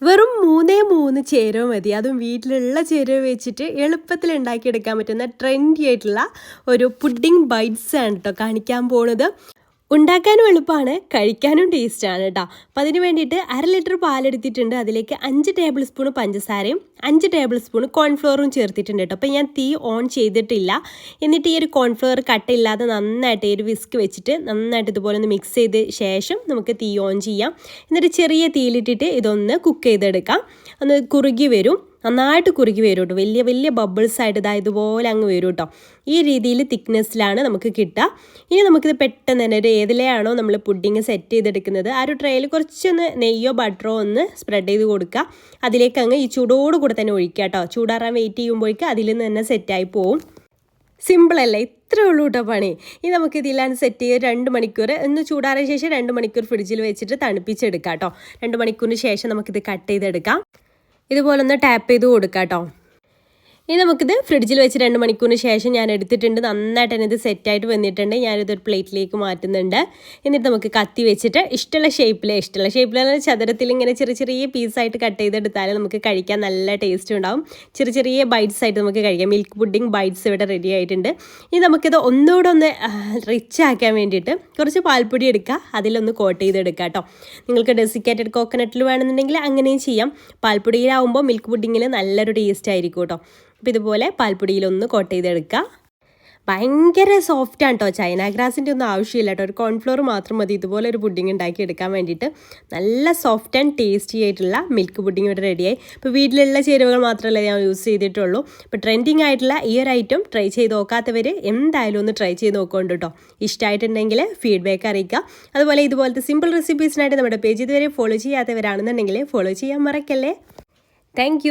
വെറും 3 ചേരുവ മതി. അതും വീട്ടിലുള്ള ചേരുവ വെച്ചിട്ട് എളുപ്പത്തിൽ ഉണ്ടാക്കിയെടുക്കാൻ പറ്റുന്ന ട്രെൻഡി ആയിട്ടുള്ള ഒരു പുഡിംഗ് ബൈറ്റ്സ് ആണ് കേട്ടോ കാണിക്കാൻ പോകുന്നത്. ഉണ്ടാക്കാനും എളുപ്പമാണ്, കഴിക്കാനും ടേസ്റ്റാണ് കേട്ടോ. അപ്പോൾ അതിന് വേണ്ടിയിട്ട് 1/2 ലിറ്റർ പാലെടുത്തിട്ടുണ്ട്. അതിലേക്ക് 5 ടേബിൾ സ്പൂൺ പഞ്ചസാരയും 5 ടേബിൾ സ്പൂൺ കോൺഫ്ലവറും ചേർത്തിട്ടുണ്ട് കേട്ടോ. അപ്പോൾ ഞാൻ തീ ഓൺ ചെയ്തിട്ടില്ല. എന്നിട്ട് ഈ ഒരു കോൺഫ്ലവർ കട്ടയില്ലാതെ നന്നായിട്ട് ഈ ഒരു വിസ്ക് വെച്ചിട്ട് നന്നായിട്ട് ഇതുപോലെ ഒന്ന് മിക്സ് ചെയ്ത് ശേഷം നമുക്ക് തീ ഓൺ ചെയ്യാം. എന്നിട്ട് ചെറിയ തീയിലിട്ടിട്ട് ഇതൊന്ന് കുക്ക് ചെയ്തെടുക്കാം. ഒന്ന് കുറുകി വരും, നന്നായിട്ട് കുറുകി വരും കേട്ടോ. വലിയ വലിയ ബബിൾസ് ആയിട്ട് ഇതുപോലെ അങ്ങ് വരും കേട്ടോ. ഈ രീതിയിൽ തിക്നെസ്സിലാണ് നമുക്ക് കിട്ടുക. ഇനി നമുക്കിത് പെട്ടെന്ന് തന്നെ ഒരു ഏതിലെയാണോ നമ്മൾ പുഡിങ് സെറ്റ് ചെയ്തെടുക്കുന്നത് ആ ഒരു ട്രേയിൽ കുറച്ചൊന്ന് നെയ്യോ ബട്ടറോ ഒന്ന് സ്പ്രെഡ് ചെയ്ത് കൊടുക്കുക. അതിലേക്ക് അങ്ങ് ഈ ചൂടോട് കൂടെ തന്നെ ഒഴിക്കുക കേട്ടോ. ചൂടാറാൻ വെയിറ്റ് ചെയ്യുമ്പോഴേക്ക് അതിൽ നിന്ന് തന്നെ സെറ്റായി പോവും. സിമ്പിളല്ലേ, ഇത്രേ ഉള്ളൂ കേട്ടോ പണി. ഇനി നമുക്ക് ഇതിലാണ് സെറ്റ് ചെയ്ത് 2 മണിക്കൂർ ഒന്ന് ചൂടാറിയ ശേഷം 2 മണിക്കൂർ ഫ്രിഡ്ജിൽ വെച്ചിട്ട് തണുപ്പിച്ചെടുക്കാം കേട്ടോ. 2 മണിക്കൂറിന് ശേഷം നമുക്കിത് കട്ട് ചെയ്തെടുക്കാം. ഇതുപോലെ ഒന്ന് ടാപ്പ് ചെയ്ത് കൊടുക്കാം കേട്ടോ. ഇനി നമുക്കിത് ഫ്രിഡ്ജിൽ വെച്ച് 2 മണിക്കൂറിന് ശേഷം ഞാൻ എടുത്തിട്ടുണ്ട്. നന്നായിട്ട് തന്നെ ഇത് സെറ്റായിട്ട് വന്നിട്ടുണ്ട്. ഞാനിതൊരു പ്ലേറ്റിലേക്ക് മാറ്റുന്നുണ്ട്. എന്നിട്ട് നമുക്ക് കത്തി വെച്ചിട്ട് ഇഷ്ടമുള്ള ഷേപ്പിൽ ചതുരത്തിൽ ഇങ്ങനെ ചെറിയ ചെറിയ പീസായിട്ട് കട്ട് ചെയ്തെടുത്താൽ നമുക്ക് കഴിക്കാൻ നല്ല ടേസ്റ്റ് ഉണ്ടാവും. ചെറിയ ചെറിയ ബൈറ്റ്സ് ആയിട്ട് നമുക്ക് കഴിക്കാം. മിൽക്ക് പുഡിംഗ് ബൈറ്റ്സ് ഇവിടെ റെഡി ആയിട്ടുണ്ട്. ഇനി നമുക്കിത് ഒന്നുകൂടെ ഒന്ന് റിച്ച് ആക്കാൻ വേണ്ടിയിട്ട് കുറച്ച് പാൽപ്പൊടി എടുക്കുക, അതിലൊന്ന് കോട്ട് ചെയ്തെടുക്കുക കേട്ടോ. നിങ്ങൾക്ക് ഡെസിക്കേറ്റഡ് കോക്കനട്ടിൽ വേണമെന്നുണ്ടെങ്കിൽ അങ്ങനെയും ചെയ്യാം. പാൽപ്പൊടിയിലാവുമ്പോൾ മിൽക്ക് പുഡിങ്ങിന് നല്ലൊരു ടേസ്റ്റ് ആയിരിക്കും കേട്ടോ. അപ്പോൾ ഇതുപോലെ പാൽപ്പൊടിയിലൊന്ന് കോട്ട് ചെയ്തെടുക്കുക. ഭയങ്കര സോഫ്റ്റാണ് കേട്ടോ. ചൈന ഗ്രാസിൻ്റെ ഒന്നും ആവശ്യമില്ല കേട്ടോ. ഒരു കോൺഫ്ലോർ മാത്രം മതി ഇതുപോലെ ഒരു പുഡിംഗ് ഉണ്ടാക്കി എടുക്കാൻ വേണ്ടിയിട്ട്. നല്ല സോഫ്റ്റ് ആൻഡ് ടേസ്റ്റി ആയിട്ടുള്ള മിൽക്ക് പുഡിംഗ് ഇവിടെ റെഡിയായി. ഇപ്പോൾ വീട്ടിലുള്ള ചേരുവകൾ മാത്രമല്ല ഞാൻ യൂസ് ചെയ്തിട്ടുള്ളൂ. ഇപ്പോൾ ട്രെൻഡിങ് ആയിട്ടുള്ള ഈ ഒരു ഐറ്റം ട്രൈ ചെയ്ത് നോക്കാത്തവർ എന്തായാലും ഒന്ന് ട്രൈ ചെയ്ത് നോക്കുന്നുണ്ട് കേട്ടോ. ഇഷ്ടമായിട്ടുണ്ടെങ്കിൽ ഫീഡ്ബാക്ക് അറിയിക്കുക. അതുപോലെ ഇതുപോലത്തെ സിമ്പിൾ റെസിപ്പീസിനായിട്ട് നമ്മുടെ പേജ് ഇതുവരെ ഫോളോ ചെയ്യാത്തവരാണെന്നുണ്ടെങ്കിൽ ഫോളോ ചെയ്യാൻ മറക്കല്ലേ. താങ്ക്